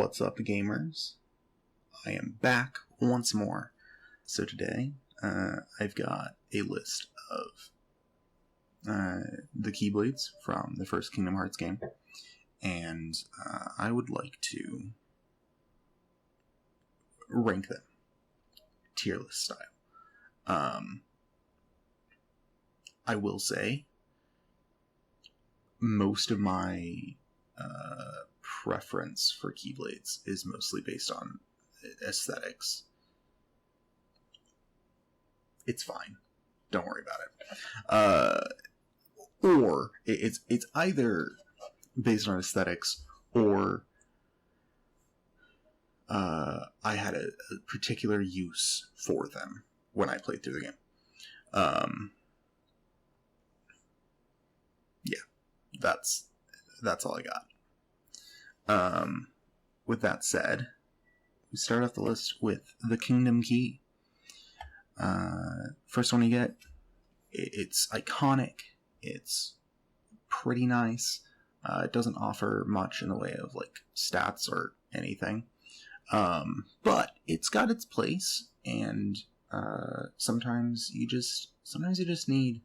What's up, gamers? I am back once more. So today, I've got a list of the Keyblades from the first Kingdom Hearts game, and I would like to rank them, tier list style. I will say, most of my preference for Keyblades is mostly based on aesthetics. It's fine. Don't worry about it. Or it's either based on aesthetics or I had a particular use for them when I played through the game. Yeah, that's all I got. With that said, we start off the list with the Kingdom Key. First one you get, it's iconic, it's pretty nice, it doesn't offer much in the way of like stats or anything, but it's got its place, and sometimes you just need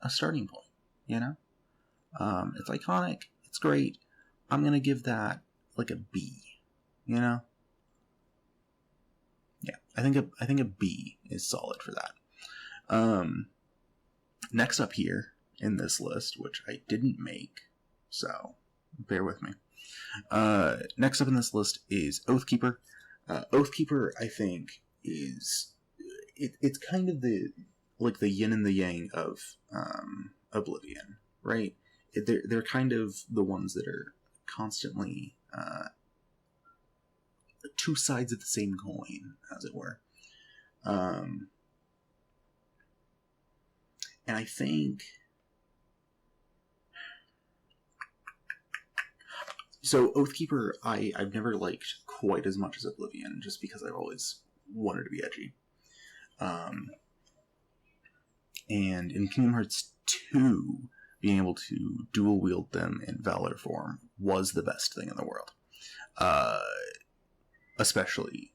a starting point, you know? It's iconic, it's great. I'm gonna give that like a B, you know? Yeah, I think a B is solid for that. Next up here in this list, which I didn't make, so bear with me. Next up in this list is Oathkeeper. Oathkeeper, I think, is it's kind of the yin and the yang of Oblivion, right? They're kind of the ones that are constantly two sides of the same coin, as it were. And I think so. Oathkeeper, I've never liked quite as much as Oblivion, just because I've always wanted to be edgy. And in Kingdom Hearts 2, being able to dual wield them in Valor form was the best thing in the world. Especially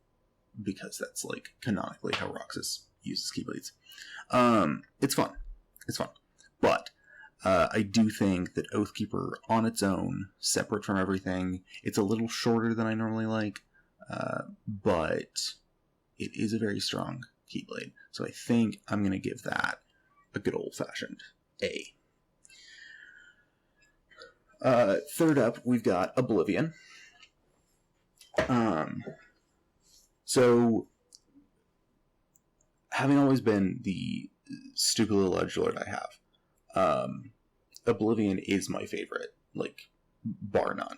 because that's like canonically how Roxas uses Keyblades. It's fun. But I do think that Oathkeeper on its own, separate from everything, it's a little shorter than I normally like, but it is a very strong Keyblade. So I think I'm going to give that a good old-fashioned A. Third up, we've got Oblivion. So, having always been the stupid little edgelord I have, Oblivion is my favorite, like, bar none.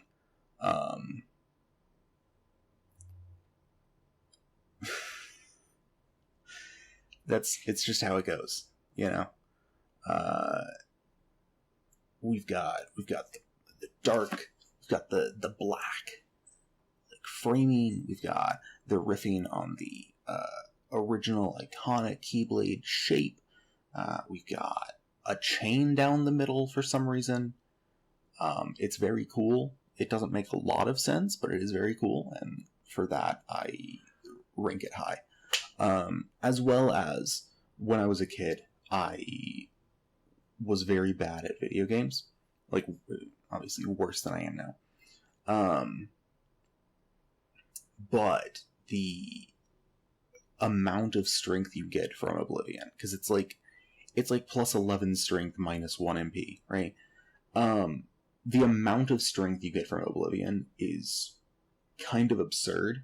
It's just how it goes, you know? We've got the dark, we've got the black, like, framing, we've got the riffing on the original iconic Keyblade shape, we've got a chain down the middle for some reason. It's very cool. It doesn't make a lot of sense, but it is very cool, and for that I rank it high. As well as, when I was a kid, I was very bad at video games. Like, obviously worse than I am now. But the amount of strength you get from Oblivion, because it's like plus 11 strength minus 1 MP, right? The amount of strength you get from Oblivion is kind of absurd.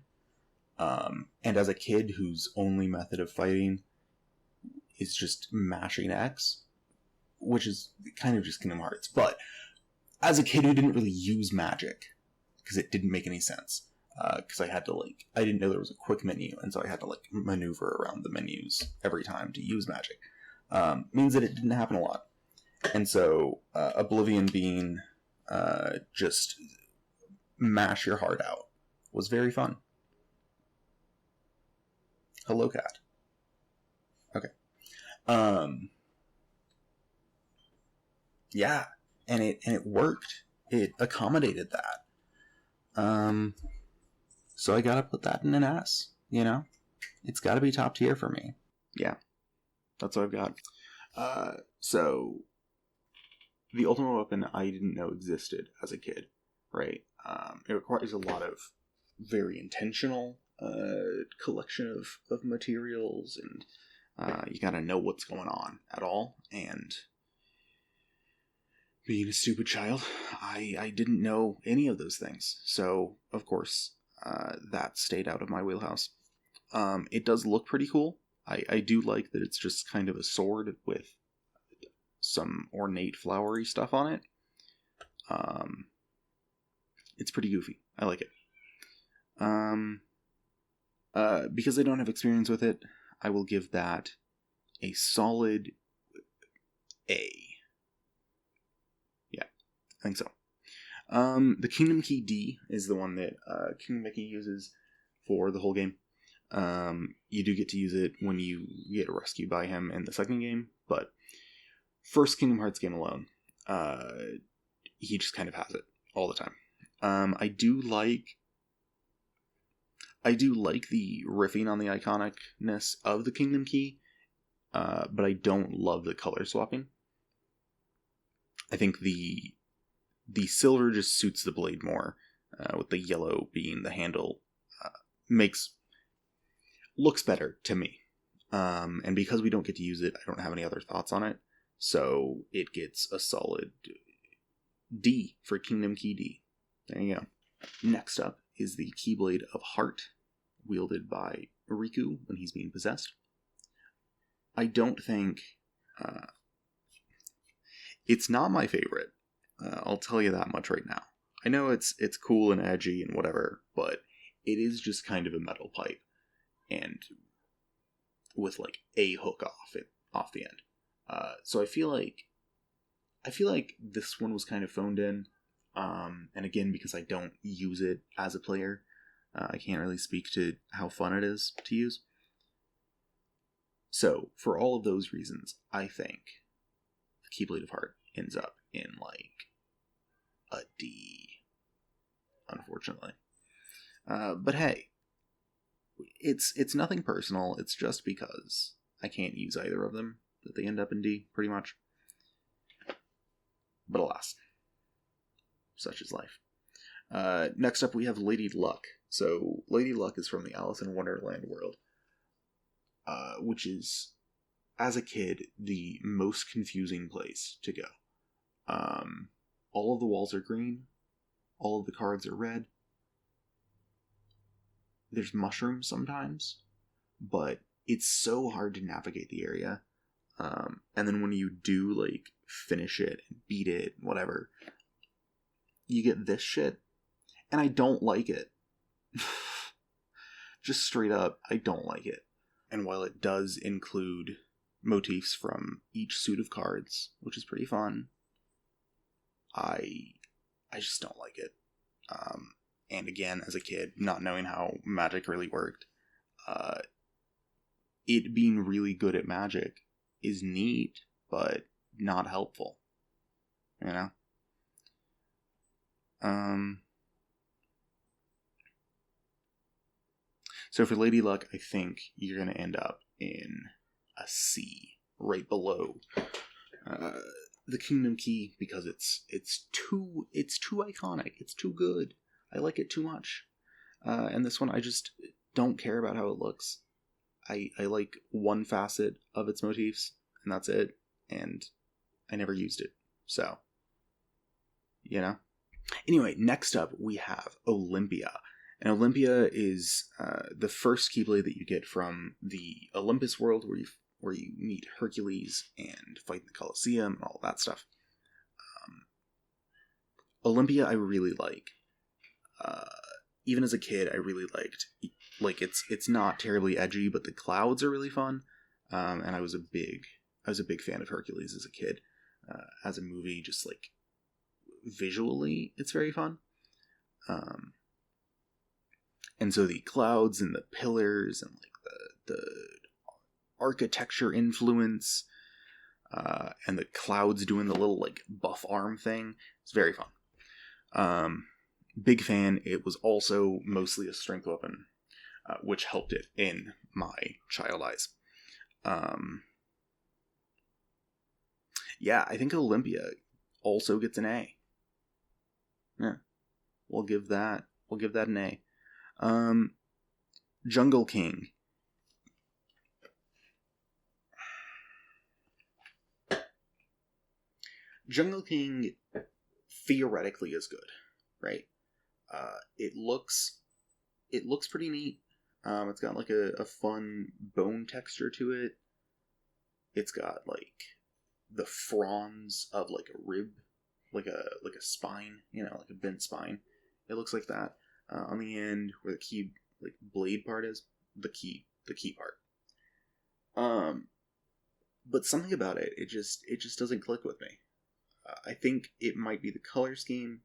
And as a kid whose only method of fighting is just mashing X, which is kind of just Kingdom Hearts, but as a kid who didn't really use magic, because it didn't make any sense, because I had to, like, I didn't know there was a quick menu, and so I had to, like, maneuver around the menus every time to use magic, means that it didn't happen a lot. And so, Oblivion being just mash your heart out was very fun. Hello, cat. Okay. Yeah, and it worked. It accommodated that. So I gotta put that in an S, you know? It's gotta be top tier for me. Yeah. That's what I've got. So the ultimate weapon I didn't know existed as a kid, right? It requires a lot of very intentional collection of materials, and you gotta know what's going on at all. And being a stupid child, I didn't know any of those things. So, of course, that stayed out of my wheelhouse. It does look pretty cool. I do like that it's just kind of a sword with some ornate flowery stuff on it. It's pretty goofy. I like it. Because I don't have experience with it, I will give that a solid A. Yeah, I think so. The Kingdom Key D is the one that King Mickey uses for the whole game. You do get to use it when you get rescued by him in the second game, but first Kingdom Hearts game alone, he just kind of has it all the time. I do like the riffing on the iconicness of the Kingdom Key, but I don't love the color swapping. I think the silver just suits the blade more, with the yellow being the handle. Looks better to me. And because we don't get to use it, I don't have any other thoughts on it. So it gets a solid D for Kingdom Key D. There you go. Next up is the Keyblade of Heart, wielded by Riku when he's being possessed. I don't think... it's not my favorite. I'll tell you that much right now. I know it's cool and edgy and whatever, but it is just kind of a metal pipe. And with like a hook off the end. So I feel like this one was kind of phoned in. And again, because I don't use it as a player, I can't really speak to how fun it is to use. So for all of those reasons, I think the Keyblade of Heart ends up in like a D, unfortunately. But hey, it's nothing personal. It's just because I can't use either of them that they end up in D, pretty much. But alas, such is life. Next up, we have Lady Luck. So Lady Luck is from the Alice in Wonderland world, which is, as a kid, the most confusing place to go. All of the walls are green. All of the cards are red. There's mushrooms sometimes, but it's so hard to navigate the area. And then when you do, like, finish it, beat it, whatever, you get this shit, and I don't like it. Just straight up, I don't like it. And while it does include motifs from each suit of cards, which is pretty fun, I just don't like it. And again, as a kid, not knowing how magic really worked, it being really good at magic is neat, but not helpful. You know? So for Lady Luck, I think you're going to end up in a C, right below the Kingdom Key, because it's too iconic. It's too good. I like it too much. And this one, I just don't care about how it looks. I like one facet of its motifs, and that's it. And I never used it. So, you know? Anyway, next up, we have Olympia. And Olympia is the first Keyblade that you get from the Olympus world, where you meet Hercules and fight in the Colosseum and all that stuff. Olympia I really like. Even as a kid, I really liked. Like, it's not terribly edgy, but the clouds are really fun. And I was a big fan of Hercules as a kid. As a movie, just like visually, it's very fun. And so the clouds and the pillars and like the architecture influence, and the clouds doing the little like buff arm thing, it's very fun. Big fan. It was also mostly a strength weapon, which helped it in my child eyes. Yeah, I think Olympia also gets an A. Yeah, we'll give that an A. Jungle King. Jungle King theoretically is good, right? It looks pretty neat. It's got like a fun bone texture to it. It's got like the fronds of like a rib, like a spine, like a bent spine. It looks like that on the end where the key like blade part is, the key part. But something about it, it just doesn't click with me. I think it might be the color scheme.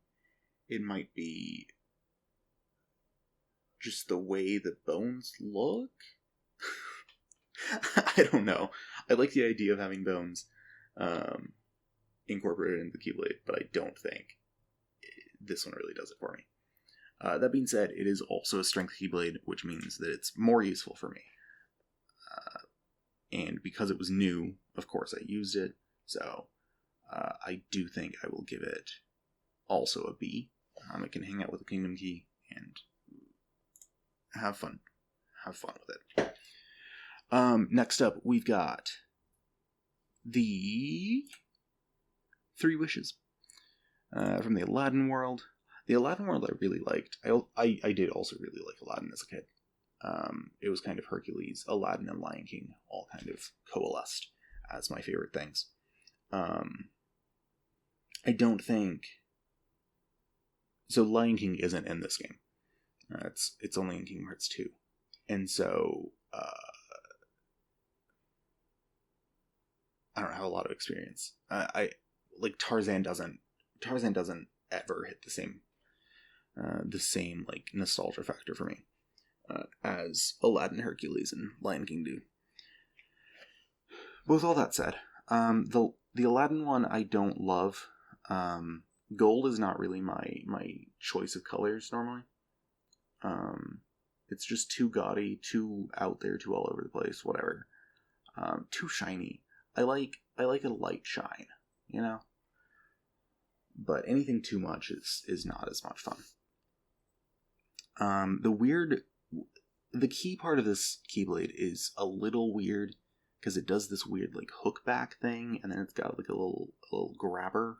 It might be just the way the bones look. I don't know. I like the idea of having bones incorporated into the Keyblade, but I don't think this one really does it for me. That being said, it is also a strength Keyblade, which means that it's more useful for me. And because it was new, of course I used it, so I do think I will give it also a B. It can hang out with the Kingdom Key and have fun with it. Next up, we've got the Three Wishes from the Aladdin world. The Aladdin world I really liked. I did also really like Aladdin as a kid. It was kind of Hercules, Aladdin, and Lion King all kind of coalesced as my favorite things. I don't think... So Lion King isn't in this game. It's only in Kingdom Hearts 2. And so... I don't have a lot of experience. I like Tarzan doesn't ever hit the same like nostalgia factor for me as Aladdin, Hercules, and Lion King do. But with all that said, the Aladdin one I don't love. Gold is not really my choice of colors normally. It's just too gaudy, too out there, too all over the place, whatever. Too shiny. I like a light shine, But anything too much is not as much fun. The key part of this Keyblade is a little weird because it does this weird like hook back thing, and then it's got like a little grabber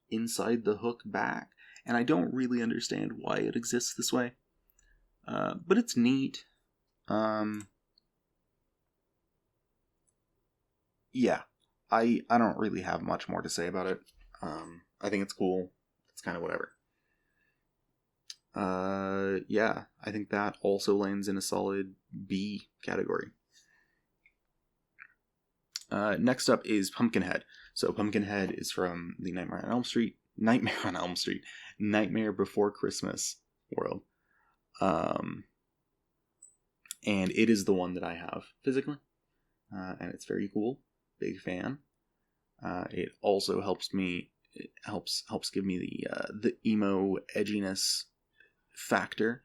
inside the hook back, and I don't really understand why it exists this way. But it's neat. Yeah, I don't really have much more to say about it. I think it's cool. It's kind of whatever. Yeah, I think that also lands in a solid B category. Next up is Pumpkinhead. So Pumpkinhead is from the Nightmare on Elm Street, Nightmare Before Christmas world. And it is the one that I have physically. And it's very cool. Big fan. It also helps give me the emo edginess factor.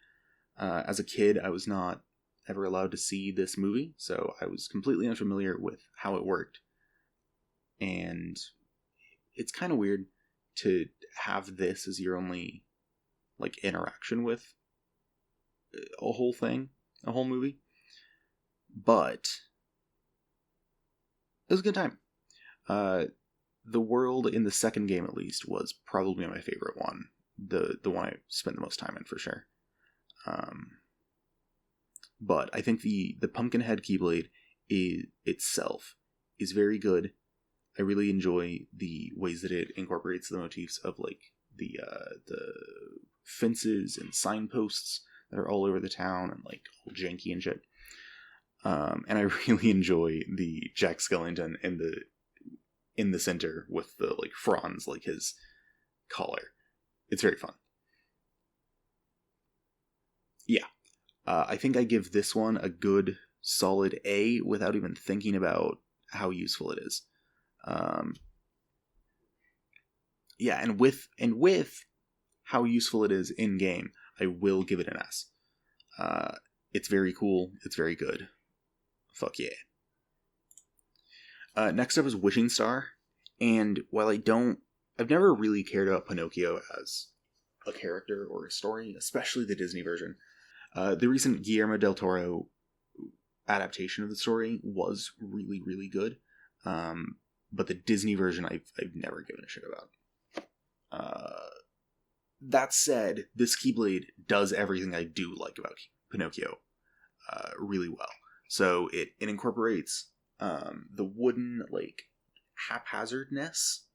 As a kid, I was not ever allowed to see this movie, so I was completely unfamiliar with how it worked. And it's kind of weird to have this as your only like interaction with a whole movie. But it was a good time. The world in the second game, at least, was probably my favorite one. The one I spent the most time in, for sure. But I think the Pumpkinhead Keyblade itself is very good. I really enjoy the ways that it incorporates the motifs of like the fences and signposts that are all over the town and like all janky and shit. And I really enjoy the Jack Skellington in the center with the like fronds like his collar. It's very fun. Yeah. I think I give this one a good solid A without even thinking about how useful it is. Yeah, and with how useful it is in game, I will give it an S. It's very cool. It's very good. Fuck yeah. Next up is Wishing Star. And while I've never really cared about Pinocchio as a character or a story, especially the Disney version. The recent Guillermo del Toro adaptation of the story was really, really good. But the Disney version I've never given a shit about. That said, this Keyblade does everything I do like about Pinocchio really well. So it incorporates the wooden, like, haphazardness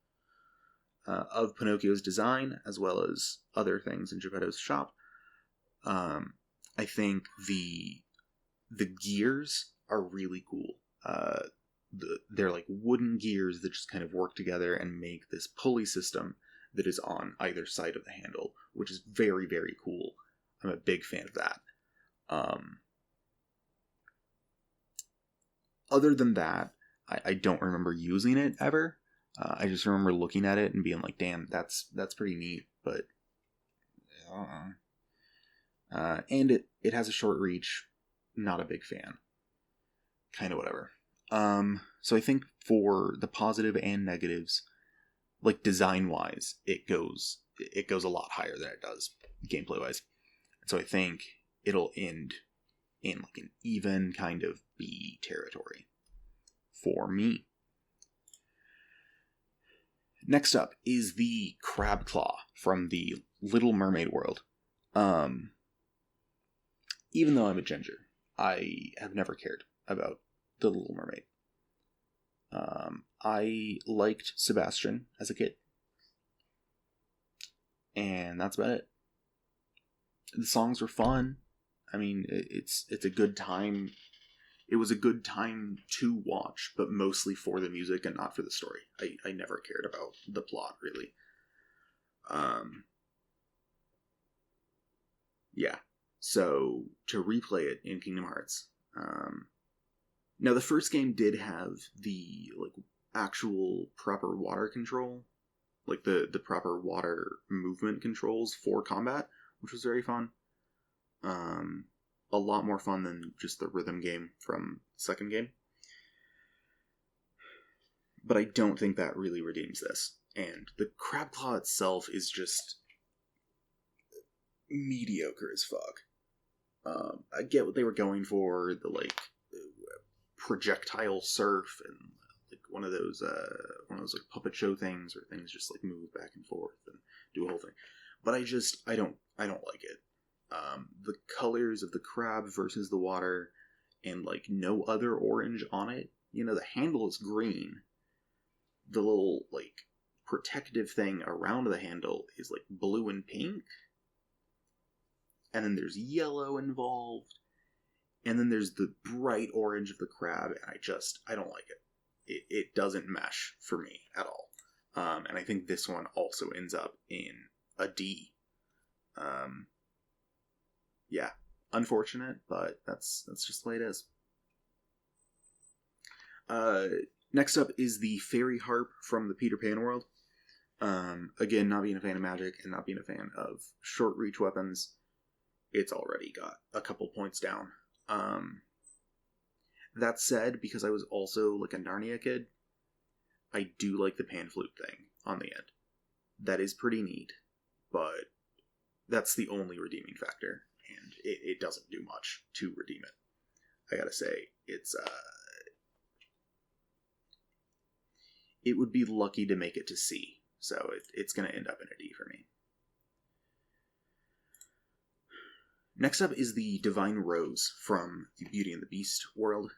of Pinocchio's design, as well as other things in Geppetto's shop. I think the gears are really cool. They're like wooden gears that just kind of work together and make this pulley system that is on either side of the handle, which is very, very cool. I'm a big fan of that. Other than that, I don't remember using it ever. I just remember looking at it and being like, damn, that's pretty neat, but and it has a short reach. Not a big fan. Kind of whatever. So I think for the positive and negatives, like design-wise, it goes a lot higher than it does gameplay-wise. So I think it'll end in like an even kind of B territory for me. Next up is the Crab Claw from the Little Mermaid world. Even though I'm a ginger, I have never cared about the Little Mermaid. I liked Sebastian as a kid. And that's about it. The songs were fun. I mean, it's a good time. It was a good time to watch, but mostly for the music and not for the story. I never cared about the plot, really. Yeah. So, to replay it in Kingdom Hearts. Now, the first game did have the, like, actual proper water control. Like, the proper water movement controls for combat, which was very fun. A lot more fun than just the rhythm game from the second game. But I don't think that really redeems this. And the Crab Claw itself is just mediocre as fuck. I get what they were going for, the, like, projectile surf and like one of those like puppet show things where things just like move back and forth and do a whole thing. But I don't like it. The colors of the crab versus the water and like no other orange on it. You know, the handle is green. The little like protective thing around the handle is like blue and pink. And then there's yellow involved. And then there's the bright orange of the crab, and I don't like it. It doesn't mesh for me at all. And I think this one also ends up in a D. Yeah, unfortunate, but that's just the way it is. Next up is the Fairy Harp from the Peter Pan world. Again, not being a fan of magic and not being a fan of short reach weapons, it's already got a couple points down. That said, because I was also like a Narnia kid, I do like the pan flute thing on the end. That is pretty neat, but that's the only redeeming factor, and it doesn't do much to redeem it. I gotta say, it would be lucky to make it to C, so it's gonna end up in a D for me. Next up is the Divine Rose from the Beauty and the Beast world.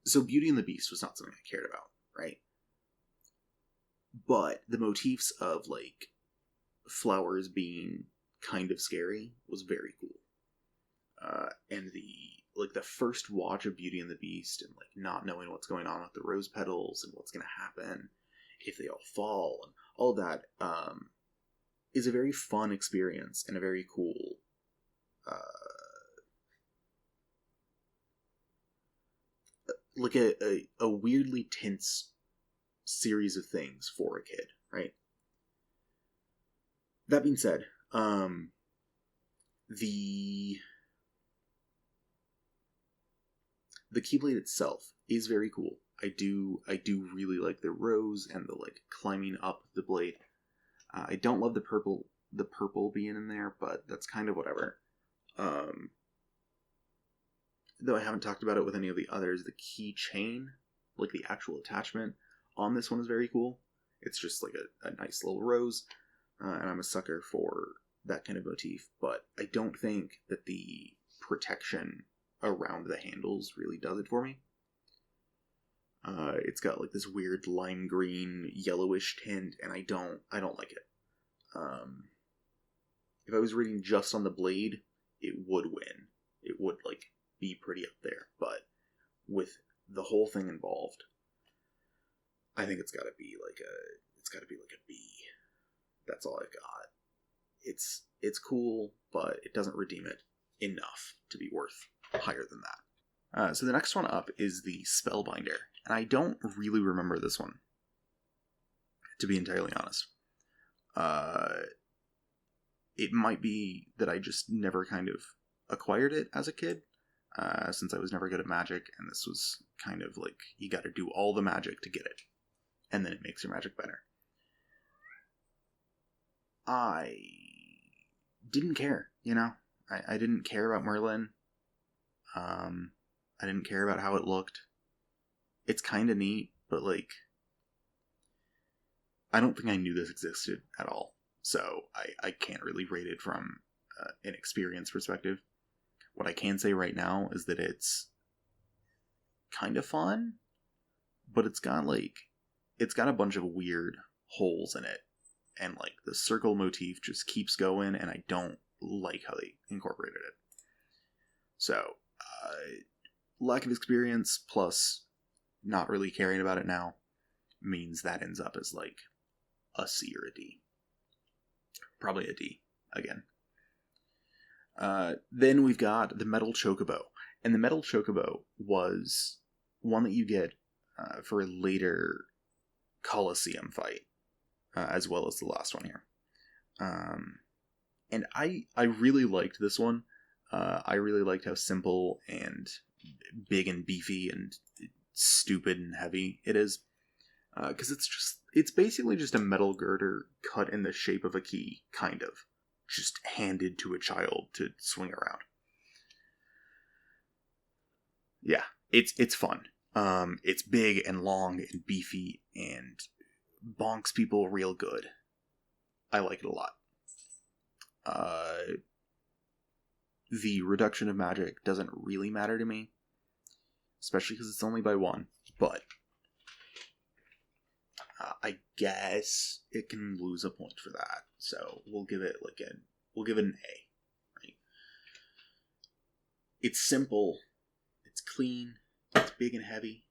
So Beauty and the Beast was not something I cared about, right? But the motifs of, like, flowers being kind of scary was very cool. And the first watch of Beauty and the Beast and, like, not knowing what's going on with the rose petals and what's going to happen if they all fall and all that, is a very fun experience and a very cool like a weirdly tense series of things for a kid, right? That being said, the Keyblade itself is very cool. I do really like the rows and the like climbing up the blade. I don't love the purple being in there, but that's kind of whatever. Though I haven't talked about it with any of the others, the keychain, like the actual attachment on this one, is very cool. It's just like a nice little rose, and I'm a sucker for that kind of motif, but I don't think that the protection around the handles really does it for me. It's got like this weird lime green, yellowish tint, and I don't like it. If I was reading just on the blade, it would win. It would like be pretty up there, but with the whole thing involved, I think it's got to be like a B. That's all I've got. It's cool, but it doesn't redeem it enough to be worth higher than that. So the next one up is the Spellbinder, and I don't really remember this one, to be entirely honest. It might be that I just never kind of acquired it as a kid, since I was never good at magic, and this was kind of like, you gotta do all the magic to get it, and then it makes your magic better. I didn't care, you know? I didn't care about Merlin. I didn't care about how it looked. It's kind of neat, but like, I don't think I knew this existed at all. So I can't really rate it from an experience perspective. What I can say right now is that it's kind of fun, but it's got a bunch of weird holes in it. And like the circle motif just keeps going, and I don't like how they incorporated it. So, lack of experience plus not really caring about it now means that ends up as like a C or a D. Probably a D again. Then we've got the Metal Chocobo. And the Metal Chocobo was one that you get for a later Colosseum fight, as well as the last one here. And I really liked this one. I really liked how simple and big and beefy and stupid and heavy it is. Because it's basically just a metal girder cut in the shape of a key, kind of. Just handed to a child to swing around. Yeah, it's fun. It's big and long and beefy and bonks people real good. I like it a lot. The reduction of magic doesn't really matter to me, especially because it's only by one, but I guess it can lose a point for that, so we'll give it an A, right? It's simple, it's clean, it's big and heavy,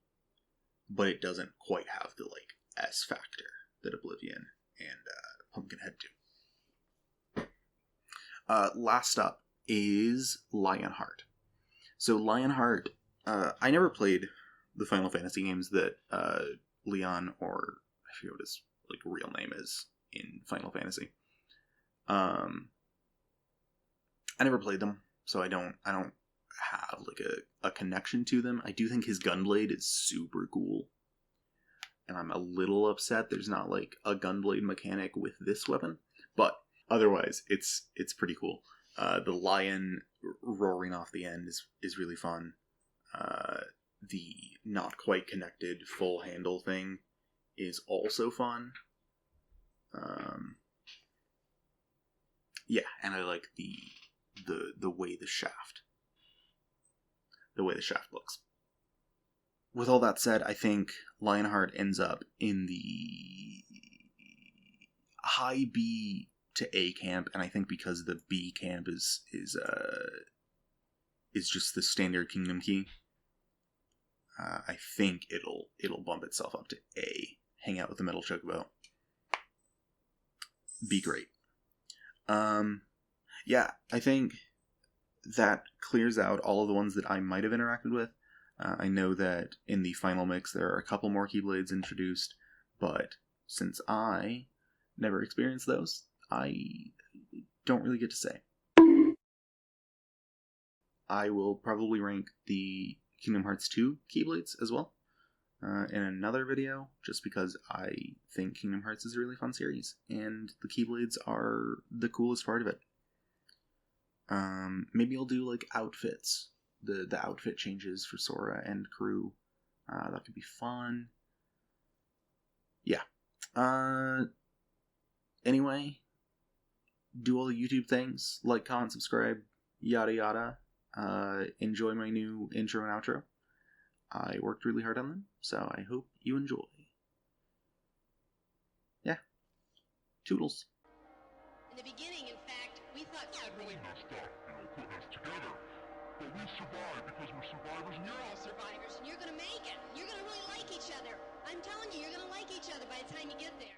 but it doesn't quite have the S factor that Oblivion and Pumpkinhead do. Last up is Lionheart. So Lionheart, I never played the Final Fantasy games that Leon, or I forget what his real name is in Final Fantasy. I never played them, so I don't have a connection to them. I do think his Gunblade is super cool, and I'm a little upset there's not a Gunblade mechanic with this weapon, but otherwise it's pretty cool. The lion roaring off the end is really fun. The not quite connected full handle thing is also fun. Yeah, and I like the way the shaft looks. With all that said, I think Lionheart ends up in the high B to A camp, and I think because the B camp is just the standard Kingdom Key, I think it'll bump itself up to A. Hang out with the Metal Chocobo. Be great. Yeah, I think that clears out all of the ones that I might have interacted with. I know that in the final mix there are a couple more Keyblades introduced, but since I never experienced those, I don't really get to say. I will probably rank the Kingdom Hearts 2 Keyblades as well in another video, just because I think Kingdom Hearts is a really fun series, and the Keyblades are the coolest part of it. Maybe I'll do like outfits, the outfit changes for Sora and crew. That could be fun. Yeah. Anyway, do all the YouTube things, like, comment, subscribe, yada yada. Enjoy my new intro and outro. I worked really hard on them, so I hope you enjoy. Yeah. Toodles. In the beginning, in fact, we thought God really messed up, putting us together. But we survived because we're survivors, and you're all survivors, and you're gonna make it. You're gonna really like each other. I'm telling you, you're gonna like each other by the time you get there.